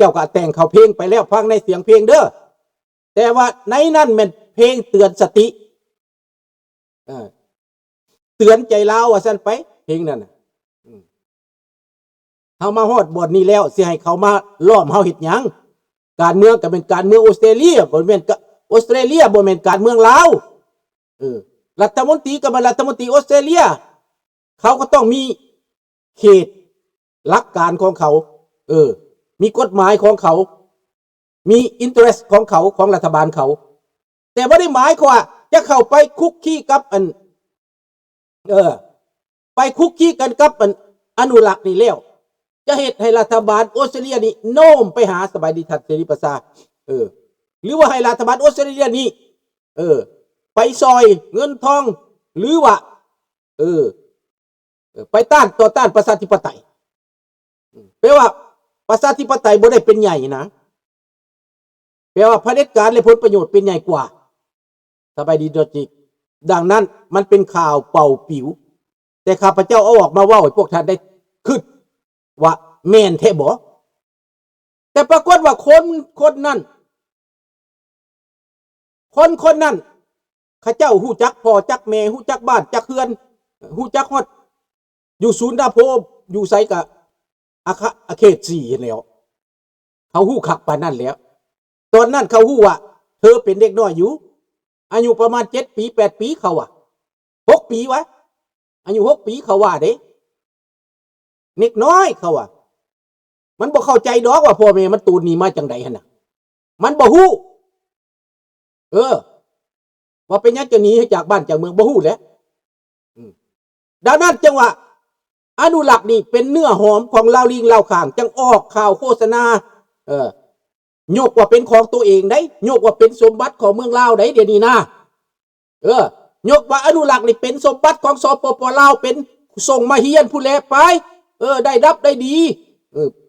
เจ้าก็แต่งเขาเพลงไปแล้วฟังในเสียงเพลงเด้อแต่ว่าในนั้นมันเพลงเตือนสติเตือนใจเราว่าซั่นไปเพลงนั้นเฮามาฮอดบ่อนนี้แล้วสิให้เขามาล้อมเฮาเฮ็ดหยังการเมืองก็เป็นการเมืองออสเตรเลียบ่แม่นออสเตรเลียบ่แม่นการเมืองลาวรัฐมนตรีก็เป็นรัฐมนตรีออสเตรเลียเขาก็ต้องมีเขตหลักการของเขามีกฎหมายของเขามีอินเทอร์เรสของเขาของรัฐบาลเขาแต่ไม่ได้หมายความว่าจะเข้าไปคุกคีกับไปคุกคีกันกับอนุรักษ์นี่แล้วจะเหตุให้รัฐบาลออสเตรเลียนี่โน้มไปหาสบายดีทัศน์เสรีประชาหรือว่าให้รัฐบาลออสเตรเลียนี่ไปซอยเงินทองหรือว่าไปต่อต้านประชาธิปไตยแปลว่าประชาธิปไตยบ่ได้เป็นใหญ่นะแปลว่าเผด็จการและผลประโยชน์เป็นใหญ่กว่าสบายดีจริงดังนั้นมันเป็นข่าวเป่าปิ๋วแต่ข้าพเจ้าเอาออกมาว่าให้พวกท่านได้คิดว่าแม่นแท้บ่แต่ปรากฏว่าคนนั้นข้าเจ้าฮู้จักพ่อจักแม่ฮู้จักบ้านจักเฮือนฮู้จักฮอดอยู่ศูนย์ดาโพอยู่ไสกะอาเขต4แล้วเขาฮู้คักปานนั้นแล้วตอนนั้นเขาฮู้ว่าเธอเป็นเด็กน้อยอยู่อายุประมาณ7ปี8ปีเขาว่า6ปีวะอายุ6ปีเขาว่าเด้เด็กน้อยเขาว่ามันบ่เข้าใจดอกว่าพ่อแม่มันตูนนี่มาจังได๋หั่นน่ะมันบ่ฮู้ว่าเป็นหยังจะหนีจากบ้านจากเมืองบ่ฮู้แหละดังนั้นจังว่าอนุรักษ์นี่เป็นเนื้อหอมของลาวลิงลาวข้างจังออกข่าวโฆษณายกว่าเป็นของตัวเองได้ยกว่าเป็นสมบัติของเมืองลาวได้เดี๋ยวนี้นะยกว่าอนุรักษ์นี่เป็นสมบัติของสปป.ลาวเป็นส่งมาเฮียนผู้แลไปได้รับได้ดี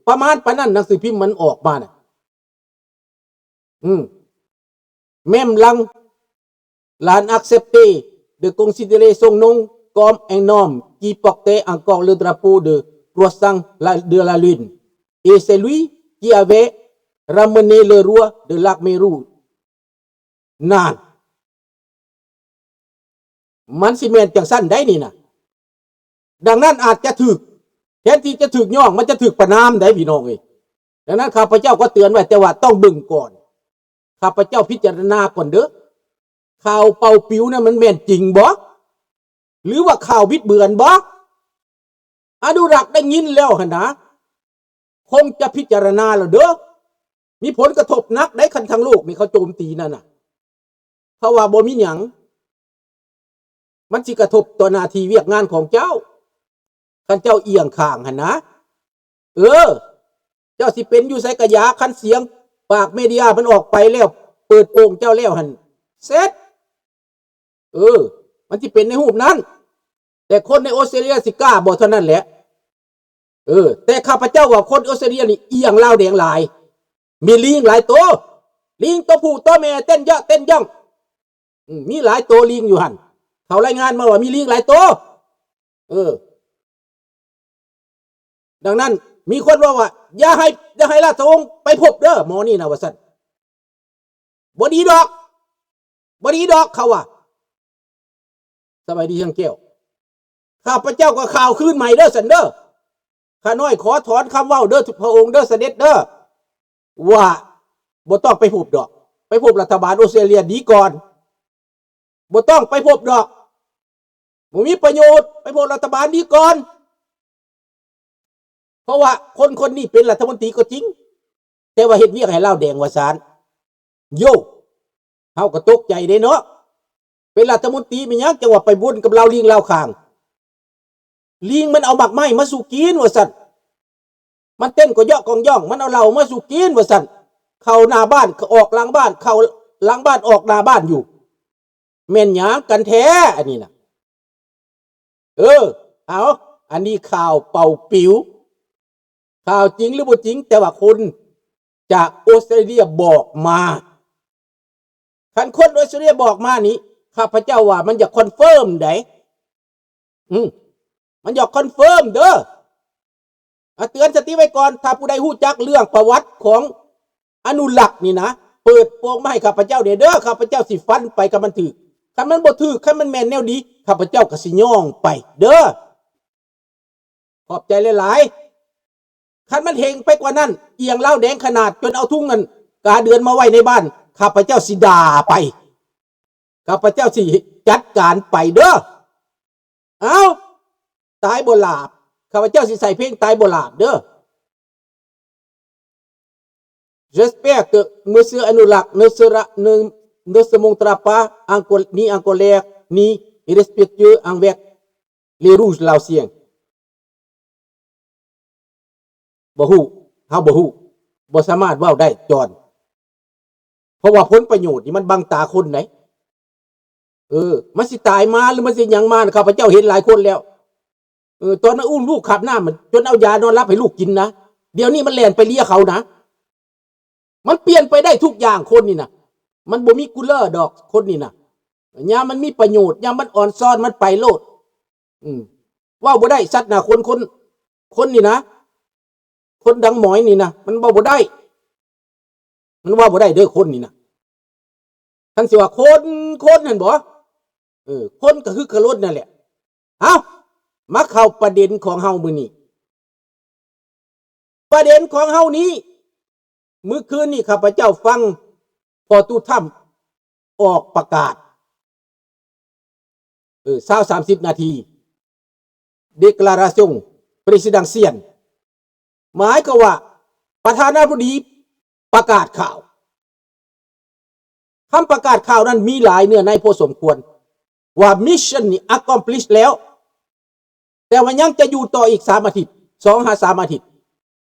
ประมาณปานนั้นหนังสือพิมพ์มันออกมาน่ะmême lang l'an accepté de considérer son nom comme un homme qui portait encore le drapeau de croissant de la lune et c'est lui qui avait ramené le roi de Lac Meru นั่นมันสิแม่นจังซั่นได้นี่น่ะดังนั้นอาจจะถูกแทนที่จะถูกย่องมันจะถูกประณามได้พี่น้องเอ้ยดังนั้นข้าพเจ้าก็เตือนไว้แต่ว่าต้องบึงก่อนข้าพเจ้าพิจารณาก่อนเด้อข่าวเป่าปิ๋วนะมันแม่นจริงบ่หรือว่าข่าวบิดเบือนบ่อนุรักษ์ได้ยินแล้วหั่นนะคงจะพิจารณาแล้วเด้อมีผลกระทบนักได้คันทั้งโลกนี่เขาโจมตีนั่นน่ะเพราะว่าบ่มีหยังมันสิกระทบต่อหน้าที่เวียกงานของเจ้าคันเจ้าเอียงข้างหั่นนะเจ้าสิเป็นอยู่ไสกะยาคันเสียงปากเมียมันออกไปแล้วเปิดโปงเจ้าแล้วหั่นเสร็จมันสิเป็นในรูปนั้นแต่คนในออสเตรเลียสิกล้าบ่เท่านั้นแหละแต่ข้าพเจ้าว่าคนออสเตรเลียนี่เอียงลาวแดงหลายมีลิงหลายตัวลิงตัวผู้ตัวแม่เต้นเยอะเต้นย่องมีหลายตัวลิงอยู่หั่นเขารายงานมาว่ามีลิงหลายตัวดังนั้นมีคนว่าอย่าให้ราชวงศ์ไปพบเด้อหมอนี่นะว่าซั่นบ่ดีดอกเขาว่าสบายดีทั้งแก้วข้าพเจ้าก็ข่าวคืนใหม่เด้อซั่นเด้อข้าน้อยขอถอนคำเว้าเด้อพระองค์เด้อเสด็จเด้อว่าบ่ต้องไปพบดอกไปพบรัฐบาลออสเตรเลียดีก่อนบ่ต้องไปพบดอกบ่มีประโยชน์ไปพบรัฐบาลดีก่อนเพราะว่าคนนี้เป็นรัฐมนตรีก็จริงแต่ว่าเฮ็ดเวียกให้ลาวแดงว่าซานโยเฮาก็ตกใจเด้เนาะเป็นรัฐมนตรีมีหยังจังว่าไปบ่นกับลาวลิงลาวข้างลิงมันเอาหมากไม้มาสู่กินว่าซั่นมันเต้นก็เยาะกองย่องมันเอาเหล้ามาสู่กินว่าซั่นเข้าหน้าบ้านออกหลังบ้านเข้าหลังบ้านออกหน้าบ้านอยู่แม่นหยังกันแท้อันนี้น่ะเอาอันนี้ข่าวเป่าปิ๋วข่าวจริงหรือบ่จริงแต่ว่าคนจากออสเตรเลียบอกมาคันคนออสเตรเลียบอกมานี้ข้าพเจ้าว่ามันอยากคอนเฟิร์มได้มันอยากคอนเฟิร์มเด้อ เตือนสติไว้ก่อนถ้าผู้ใดฮู้จักเรื่องประวัติของอนุรักษ์นี่นะเปิดโปงมาให้ข้าพเจ้าเด้อข้าพเจ้าสิฟันไปกับมันถือคันมันบ่ถือคันมันแม่นแนวดีข้าพเจ้าก็สิย่องไปเด้อขอบใจหลายๆคันมันเฮงไปกว่านั้นเอียงเล่าแดงขนาดจนเอาทุ่งเงินกาเดือนมาไว้ในบ้านข้าพเจ้าสิด่าไปข้าพเจ้าสิจัดการไปเด้อเอาตายบ่หลาบข้าพเจ้าสิใส่เพลงตายบ่หลาบเด้อ J'espère que Monsieur Anurag ne se montrera pas ni en colère ni irrespectueux envers les rouges laotiens บ่ฮู้เฮาบ่ฮู้บ่สามารถเว้าได้จอนเพราะว่าผลประโยชน์นี่มันบังตาคนไหนมันสิตายมาหรือมันสิหยังมาข้าพเจ้าเห็นหลายคนแล้วตอนนั้นอุ้มลูกขับหน้ามันจนเอายานอนรับให้ลูกกินนะเดี๋ยวนี้มันแล่นไปเลี้ยเขานะมันเปลี่ยนไปได้ทุกอย่างคนนี่นะมันบ่มีกุเลอร์ดอกคนนี่นะยามมันมีประโยชน์ยามมันอ่อนซ้อนมันไปโลดว่าบ่ได้สัตว์นะคนนี่นะคนดังหมอยนี่นะมันว่าบ่ได้มันว่าบ่ได้เด้อคนนี่นะท่านสิว่าคนเห็นบ่คนก็คือกระโลดนั่นแหละเอามาเข้าประเด็นของเฮามื้อนี้ประเด็นของเฮานี้มื้อคืนนี้ข้าพเจ้าฟังพอตู้ถ้ำออกประกาศ30 นาที Declaration Presidencial หมายก็ว่าประธานาธิบดีประกาศข่าวคำประกาศข่าวนั้นมีหลายเนื้อในพอสมควรว่ามิชชั่นนี่ accomplish แล้วแต่ว่ายังจะอยู่ต่ออีก3 อาทิตย์3 อาทิตย์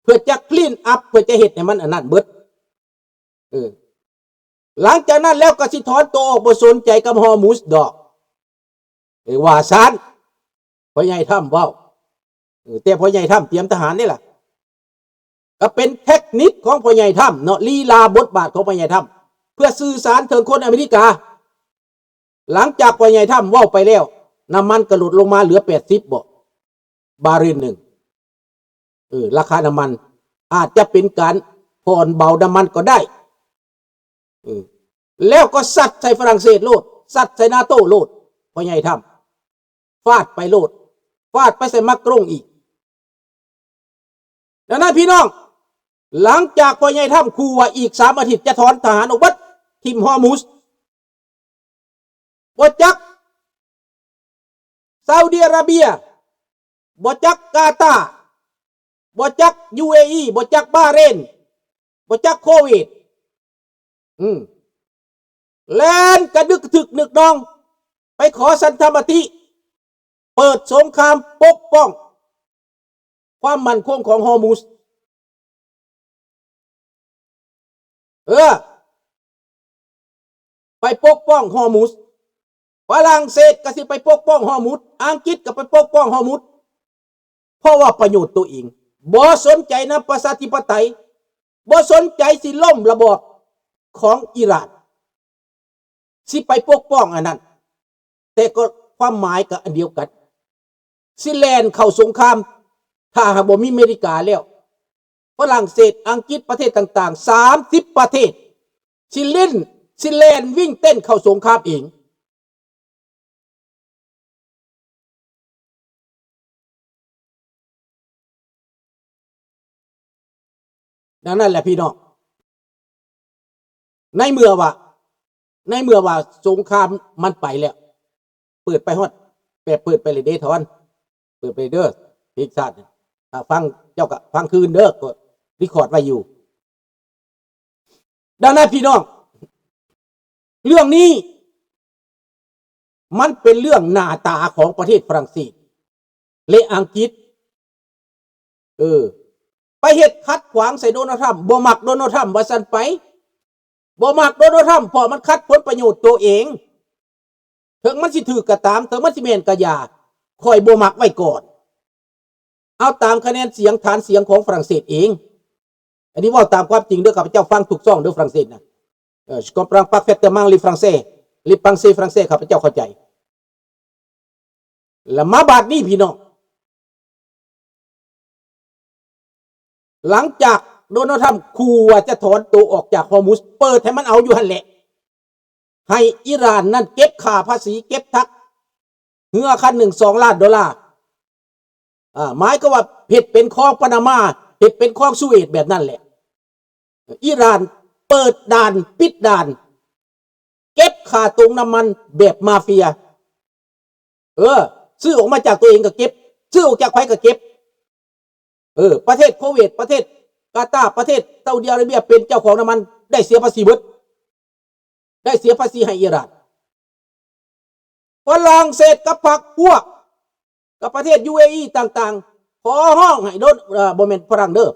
เพื่อจะ clean up เพื่อจะเฮ็ดให้มันอันนั้นเบิดหลังจากนั้นแล้วก็สิถอนตัวออกบ่สนใจกับฮอร์มุสดอกว่าซานพ่อใหญ่ถ้ำเว้าแต่พ่อใหญ่ถ้ำเตรียมทหารนี่ล่ะก็เป็นเทคนิคของพ่อใหญ่ถ้ำเนาะลีลาบทบาทของพ่อใหญ่ถ้ำเพื่อสื่อสารถึงคนอเมริกาหลังจากพ่อใหญ่ถ้ำเว้าไปแล้วน้ำมันก็ลดลงมาเหลือ80บ่บาร์เรลหนึ่งราคาน้ำมันอาจจะเป็นการผ่อนเบาน้ำมันก็ได้แล้วก็ซัดใส่ฝรั่งเศสโลดซัดใส่นาโต้โลดพ่อใหญ่ทำฟาดไปโลดฟาดไปใส่มักกรงอีกดังนั้นพี่น้องหลังจากพ่อใหญ่ทำขู่ว่าอีก3 อาทิตย์จะถอนทหารออกวัดทิมฮอร์มุสบ่จักซาอุดิอาระเบียบ่จักกาตาร์บ่จัก UAE บ่จักบาห์เรนบ่จักโควิดแลนกระดึกถึกนึกนองไปขอสันธรรมติเปิดสงครามปกป้องความมั่นคงของฮอร์มุสไปปกป้องฮอร์มุสฝรั่งเศสก็สิไปปกป้องฮอร์มุสอังกฤษก็ไปปกป้องฮอร์มุสเพราะว่าประโยชน์ตัวเองบ่สนใจนะประชาธิปไตยบ่สนใจสิล่มระบอบของอิหร่านสิไปปกป้องอันนั้นแต่ก็ความหมายก็อันเดียวกันสิแลนเข้าสงครามถ้าหากบ่มีอเมริกาแล้วฝรั่งเศสอังกฤษประเทศต่างๆ30 ประเทศสิแลนวิ่งเต้นเข้าสงครามเองดังนั้นแหละพี่น้องในเมื่อว่าสงครามมันไปแล้วเปิดไปฮอดเปิดไปเลยเดทอนเปิดไปเด้อพิกซาดฟังเจ้าก็ฟังคืนเด้อก็รีคอร์ดไว้อยู่ดังนั้นพี่น้องเรื่องนี้มันเป็นเรื่องหน้าตาของประเทศฝรั่งเศสและอังกฤษไปเฮ็ดขัดขวางใส่โดนัลด์ทรัมป์บ่มักโดนัลด์ทรัมป์ว่าซั่นไปบ่มักโดนัลด์ทรัมป์เพราะมันขัดผลประโยชน์ตัวเองถึงมันสิถือก็ตามถึงมันสิแม่นก็อย่าคอยบ่มักไว้ก่อนเอาตามคะแนนเสียงฐานเสียงของฝรั่งเศสเองอันนี้ว่าตามความจริงเด้อข้าพเจ้าฟังถูกต้องเด้อฝรั่งเศสนะje comprends parfaitement les français les pensées français ข้าพเจ้าเข้าใจแล้วมาบาดนี้พี่น้อง หลังจากโดนัลด์ทรัมป์ขู่ว่าจะถอนตัวออกจากฮอร์มุซเปิดให้มันเอาอยู่หั่นแหละให้อิหร่านนั่นเก็บค่าภาษีเก็บทักเหือคันหนึ่ง$2 ล้านหมายก็ว่าเห็ดเป็นคลองปานามาเห็ดเป็นคลองสุเอซแบบนั้นแหละอิหร่านเปิดด่านปิดด่านเก็บค่าตรงน้ำมันแบบมาเฟียซื้อออกมาจากตัวเองก็เก็บซื้อออกจากใครก็เก็บประเทศโคเวตประเทศกาตาร์ประเทศซาอุดิอาระเบียเป็นเจ้าของน้ำมันได้เสียภาษีเบิดได้เสียภาษีให้อิหร่านฝรั่งเศสกับพรรคพวกกับประเทศ UAE ต่างๆขอห้องให้โดนบ่แม่นฝรั่งเด้อ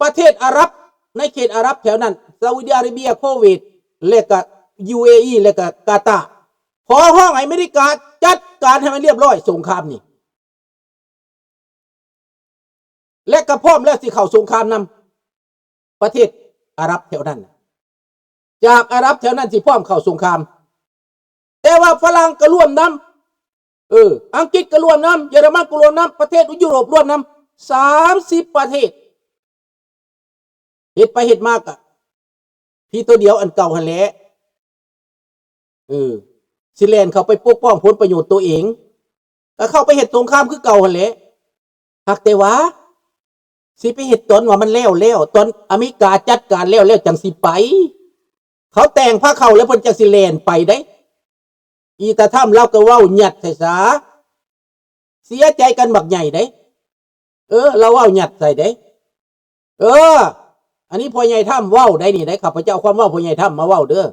ประเทศอาหรับในเขตอาหรับแถวนั้นซาอุดิอาระเบียโคเวตและก็ UAE และก็กาตาร์ขอห้องให้อเมริกาจัดการให้มันเรียบร้อยสงครามนี่และก็พร้อมแล้วสิเข้าสงครามนำประเทศอาหรับแถวนั้นจากอาหรับแถวนั้นสิพร้อมเข้าสงครามแต่ว่าฝรั่งก็ร่วมนำอังกฤษก็ร่วมนำเยอรมันก็ร่วมนำประเทศยุโรปร่วมนำ30ประเทศเฮ็ดไปเฮ็ดมากอ่ะพี่ตัวเดียวอันเก่าหั่นแหละสิแลนเข้าไปปกป้องผลประโยชน์ตัวเองก็เข้าไปเฮ็ดสงครามคือเก่าหั่นแหละหากแต่ว่าสิไปเฮ็ดตอนว่ามันแล้วตอนอเมริกาจัดการแล้วจังสิไปเขาแต่งพาเข้าแล้วเพิ่นจังสิแลนไปได้อีตาถ้ำเราก็เว้าหยัดใส่ซาเสียใจกันบักใหญ่ได้เราเว้าหยัดใส่ได้อันนี้พ่อใหญ่ถ้ำเว้าได้นี่ได้ข้าพเจ้าความเว้าพ่อใหญ่ถ้ำมาเว้าเด้อ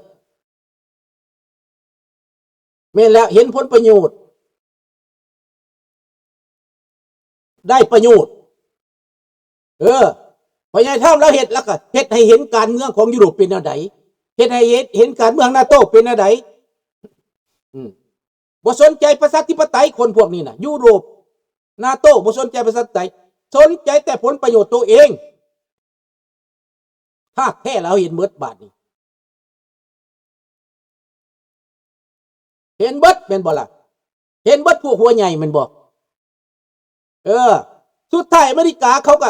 แม่นแล้วเห็นผลประโยชน์ได้ประโยชน์พ่อใหญ่ถ้ำเราเฮ็ดแล้วก็เฮ็ดให้เห็นการเมืองของยุโรปเป็นแนวใดเฮ็ดให้เห็นการเมืองนาโต้เป็นแนวใดบ่สนใจประชาธิปไตยคนพวกนี้น่ะยุโรปนาโต้บ่สนใจประชาธิปไตยสนใจแต่ผลประโยชน์ตัวเองถ้าแท้เราเห็นเบิดบาดนี้เห็นเบิดเป็นบ่ล่ะเห็นเบิดพวกหัวใหญ่มันบ่สุดท้ายอเมริกาเขาก็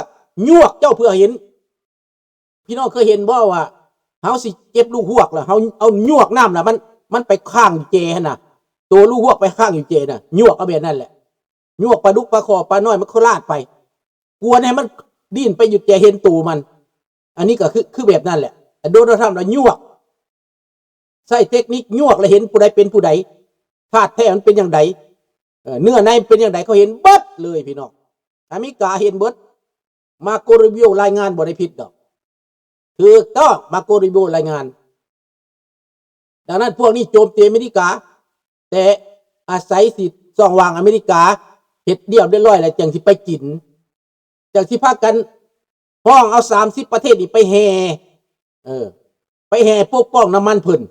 ยวกเจ้าเพื่อเห็นพี่น้องเคยเห็นบ่ว่าเฮาสิเก็บลูกฮวกล่ะเฮาเอายวกน้ำล่ะมันไปข้างอยู่เจหั่นน่ะตัวลูกฮวกไปข้างอยู่เจน่ะยวกเอาแบบนั้นแหละยวกปลาดุกปลาคอปลาน้อยมันเขาลาดไปกวนให้มันดิ้นไปอยู่เจเห็นตูมันอันนี้ก็คือแบบนั้นแหละโดนเราทำเรายวกใช้เทคนิคยวกแล้วเห็นผู้ใดเป็นผู้ใดธาตุแท้มันเป็นอย่างไรเนื้อในเป็นอย่างไรเขาเห็นเบิดเลยพี่น้องอเมริกาเห็นเบิดมาโกริบิโอรายงานบ่ได้ผิดดอกคือต้องมาโกริบิโอรายงานดังนั้นพวกนี้โจมตีอเมริกาแต่อาศัยสิส่องวางอเมริกาเห็ดเดียวได้ร้อยแล้วจังสิไปกินจังสิพากันห้องเอา30ประเทศนี่ไปแห่ไปแห่ปกป้องน้ำมันเพิ่น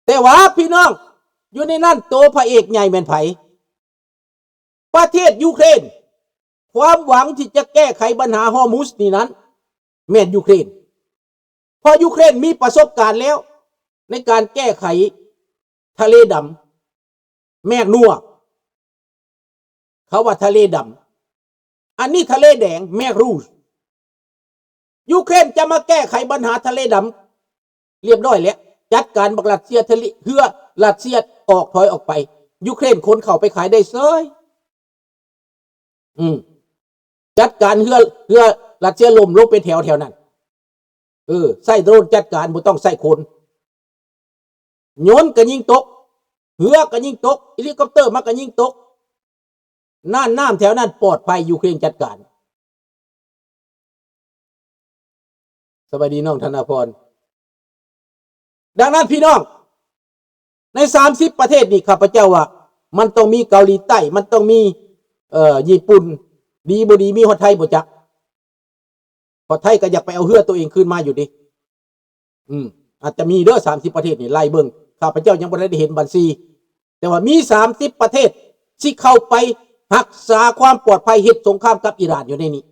แต่ว่าพี่น้องอยู่ในนั้นโตพระเอกใหญ่แม่นไผประเทศยูเครนความหวังที่จะแก้ไขปัญหาฮอร์มุซนี่นั้นแม่นยูเครนพอยูเครนมีประสบการณ์แล้วในการแก้ไขทะเลดำแม่นัวเขาว่าทะเลดำอันนี้ทะเลแดงแม่รูสยูเครนจะมาแก้ไขปัญหาทะเลดำเรียบร้อยแล้วจัดการบักรัสเซียทะเลเพื่อรัสเซียออกถอยออกไปยูเครนคนเข้าไปขายได้เซยจัดการเพื่อรัสเซียล่มลงเป็นแถวนั้นใส่โดรนจัดการบ่ต้องใส่คนโยนก็ยิงตกเรือก็ยิงตกเฮลิคอปเตอร์มันก็ยิงตกน่านน้ำแถวนั้นปลอดภัยยูเครนจัดการสวัสดีน้องธนาพรดังนั้นพี่น้องใน30ประเทศนี่ข้าพเจ้าว่ามันต้องมีเกาหลีใต้มันต้องมีญี่ปุ่นดีบ่ดีมีฮอดไทยบ่จักพอไทยก็อยากไปเอาเฮือตัวเองคืนมาอยู่ดิอาจจะมีเด้อ30ประเทศนี่ไล่เบิ่งข้าพเจ้ายังบ่ได้เห็นบัญชีแต่ว่ามี30ประเทศที่เข้าไปรักษาความปลอดภัยเฮ็ดสงครามกับอิหร่านอยู่ในนี้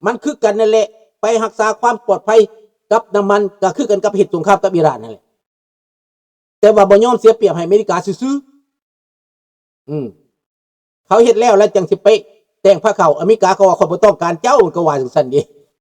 มันคือกันนั่นแหละไปรักษาความปลอดภัยกับน้ำมันก็คือกันกับเฮ็ดสงครามกับอิหร่านนั่นแหละแต่ว่าบ่ยอมเสียเปรียบให้อเมริกาซื่อเขาเฮ็ดแล้วจังสิไป แต่งพระเขาอเมริกาก็ว่าคนบ่ต้องการเจ้าก็ว่าจังซั่นดิ